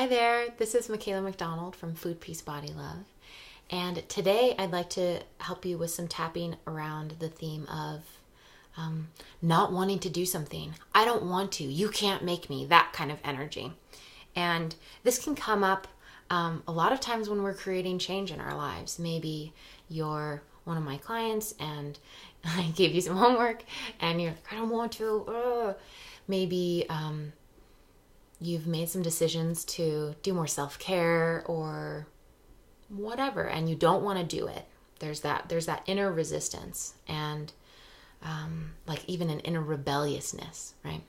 Hi there, this is Makayla McDonald from Food, Peace, Body, Love. And today I'd like to help you with some tapping around the theme of not wanting to do something. I don't want to, you can't make me, that kind of energy. And this can come up a lot of times when we're creating change in our lives. Maybe you're one of my clients and I gave you some homework and you're like, I don't want to. Maybe you've made some decisions to do more self-care or whatever, and you don't want to do it. There's that inner resistance and like even an inner rebelliousness, right?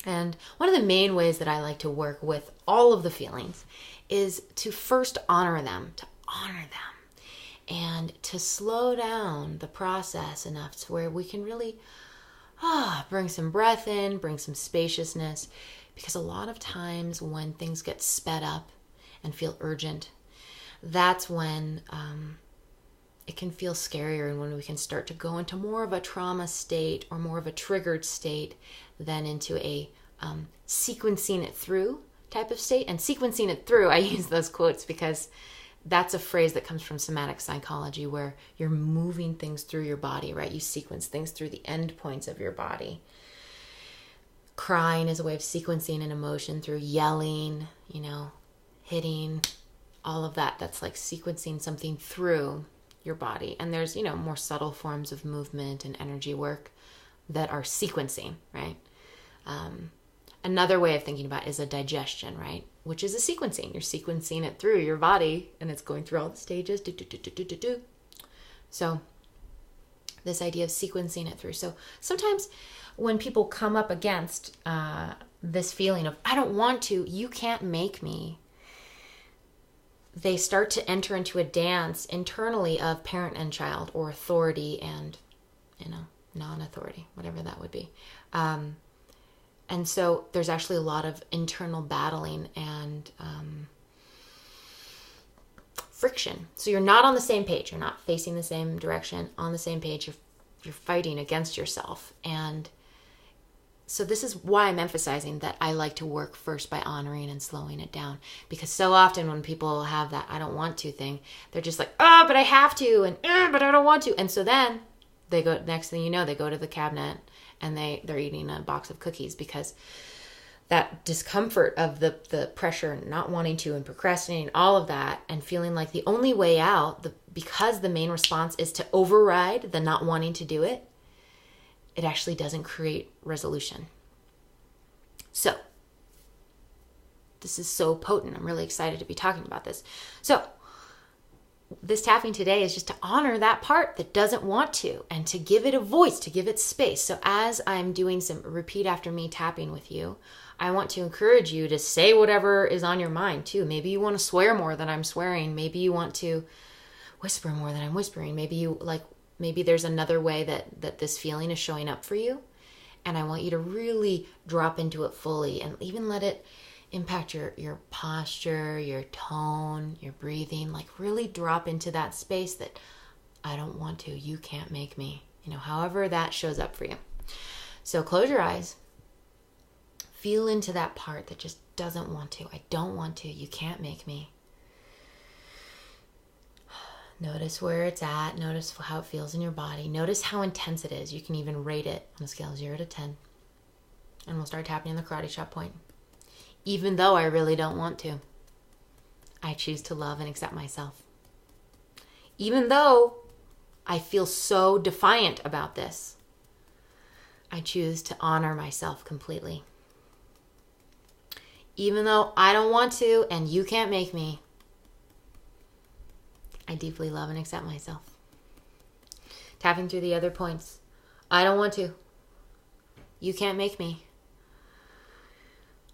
And one of the main ways that I like to work with all of the feelings is to first honor them, and to slow down the process enough to where we can really bring some breath in, bring some spaciousness. Because a lot of times when things get sped up and feel urgent, that's when it can feel scarier and when we can start to go into more of a trauma state or more of a triggered state than into a sequencing it through type of state. And sequencing it through, I use those quotes because that's a phrase that comes from somatic psychology where you're moving things through your body, right? You sequence things through the end points of your body. Crying is a way of sequencing an emotion through yelling, hitting, all of that. That's like sequencing something through your body. And there's, more subtle forms of movement and energy work that are sequencing, right? Another way of thinking about it is a digestion, right? Which is a sequencing. You're sequencing it through your body and it's going through all the stages. So this idea of sequencing it through. So sometimes when people come up against this feeling of, I don't want to, you can't make me, they start to enter into a dance internally of parent and child or authority and, non-authority, whatever that would be. And so there's actually a lot of internal battling and friction. So you're not on the same page. You're not facing the same direction, on the same page. You're fighting against yourself. And so this is why I'm emphasizing that I like to work first by honoring and slowing it down. Because so often when people have that I don't want to thing, they're just like, oh, but I have to, and but I don't want to. And so then they go, next thing you know, they go to the cabinet and they're eating a box of cookies because that discomfort of the pressure and not wanting to and procrastinating, all of that, and feeling like the only way out, because the main response is to override the not wanting to do it, it actually doesn't create resolution. So, this is so potent. I'm really excited to be talking about this. So, this tapping today is just to honor that part that doesn't want to and to give it a voice, to give it space. So, as I'm doing some repeat after me tapping with you, I want to encourage you to say whatever is on your mind too. Maybe you want to swear more than I'm swearing. Maybe you want to whisper more than I'm whispering. Maybe there's another way that this feeling is showing up for you. And I want you to really drop into it fully and even let it impact your posture, your tone, your breathing. Like really drop into that space that I don't want to, you can't make me. However that shows up for you. So close your eyes. Feel into that part that just doesn't want to. I don't want to, you can't make me. Notice where it's at. Notice how it feels in your body. Notice how intense it is. You can even rate it on a scale of 0 to 10. And we'll start tapping the karate chop point. Even though I really don't want to, I choose to love and accept myself. Even though I feel so defiant about this, I choose to honor myself completely. Even though I don't want to and you can't make me, I deeply love and accept myself. Tapping through the other points. I don't want to. You can't make me.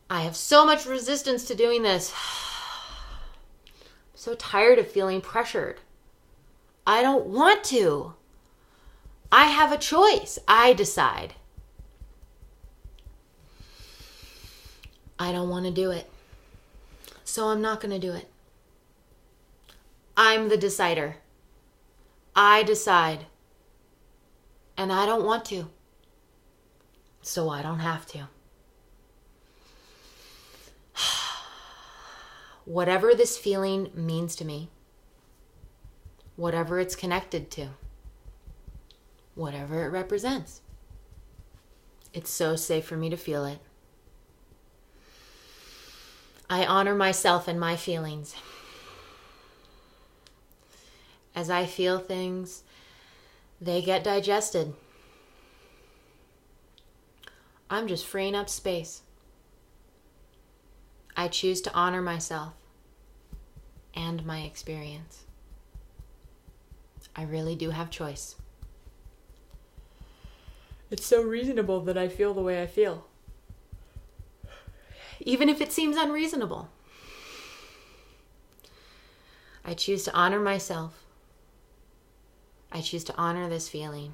I have so much resistance to doing this. I'm so tired of feeling pressured. I don't want to. I have a choice. I decide. I don't want to do it. So I'm not going to do it. I'm the decider. I decide. And I don't want to. So I don't have to. whatever this feeling means to me, whatever it's connected to, whatever it represents. It's so safe for me to feel it. I honor myself and my feelings. As I feel things, they get digested. I'm just freeing up space. I choose to honor myself and my experience. I really do have choice. It's so reasonable that I feel the way I feel, even if it seems unreasonable. I choose to honor myself. I choose to honor this feeling.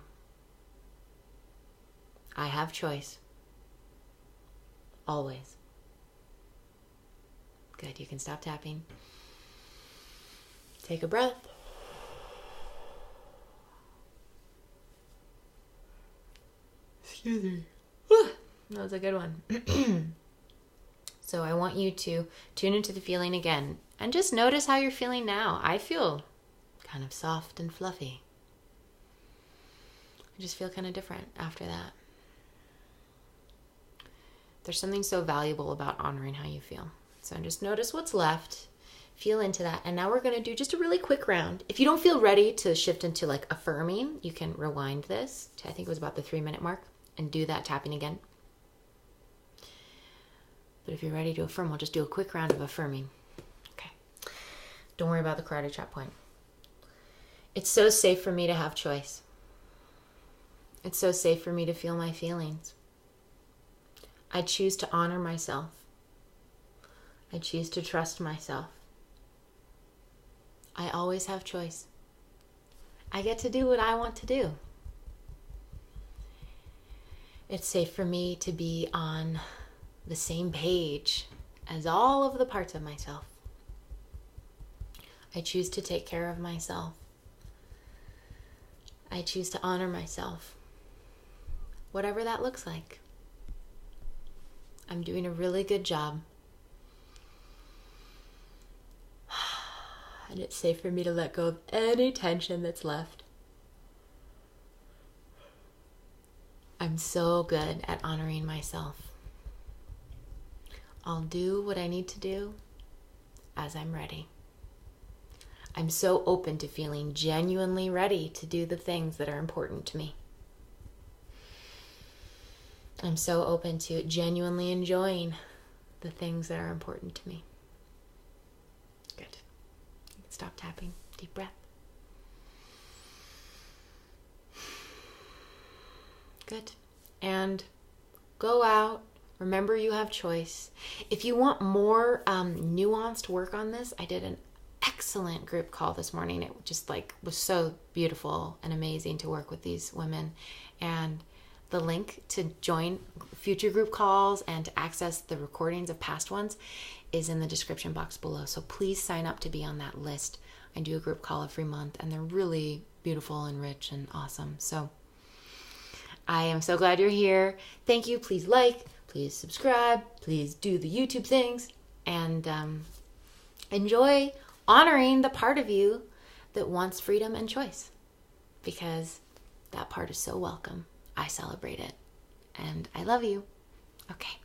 I have choice. Always. Good, you can stop tapping. Take a breath. Excuse me. That was a good one. So I want you to tune into the feeling again and just notice how you're feeling now. I feel kind of soft and fluffy. I just feel kind of different after that. There's something so valuable about honoring how you feel. So just notice what's left. Feel into that. And now we're going to do just a really quick round. If you don't feel ready to shift into like affirming, you can rewind this to, I think it was about the 3-minute mark, and do that tapping again. But if you're ready to affirm, we'll just do a quick round of affirming. Okay. Don't worry about the karate chop point. It's so safe for me to have choice. It's so safe for me to feel my feelings. I choose to honor myself. I choose to trust myself. I always have choice. I get to do what I want to do. It's safe for me to be on the same page as all of the parts of myself. I choose to take care of myself. I choose to honor myself. Whatever that looks like. I'm doing a really good job. And it's safe for me to let go of any tension that's left. I'm so good at honoring myself. I'll do what I need to do as I'm ready. I'm so open to feeling genuinely ready to do the things that are important to me. I'm so open to genuinely enjoying the things that are important to me. Good. You can stop tapping. Deep breath. Good. And go out. Remember, you have choice. If you want more nuanced work on this, I did an excellent group call this morning. It just was so beautiful and amazing to work with these women. And the link to join future group calls and to access the recordings of past ones is in the description box below. So please sign up to be on that list. I do a group call every month, and they're really beautiful and rich and awesome. So I am so glad you're here. Thank you. Please like, please subscribe, please do the YouTube things, and enjoy honoring the part of you that wants freedom and choice, because that part is so welcome. I celebrate it, and I love you. Okay.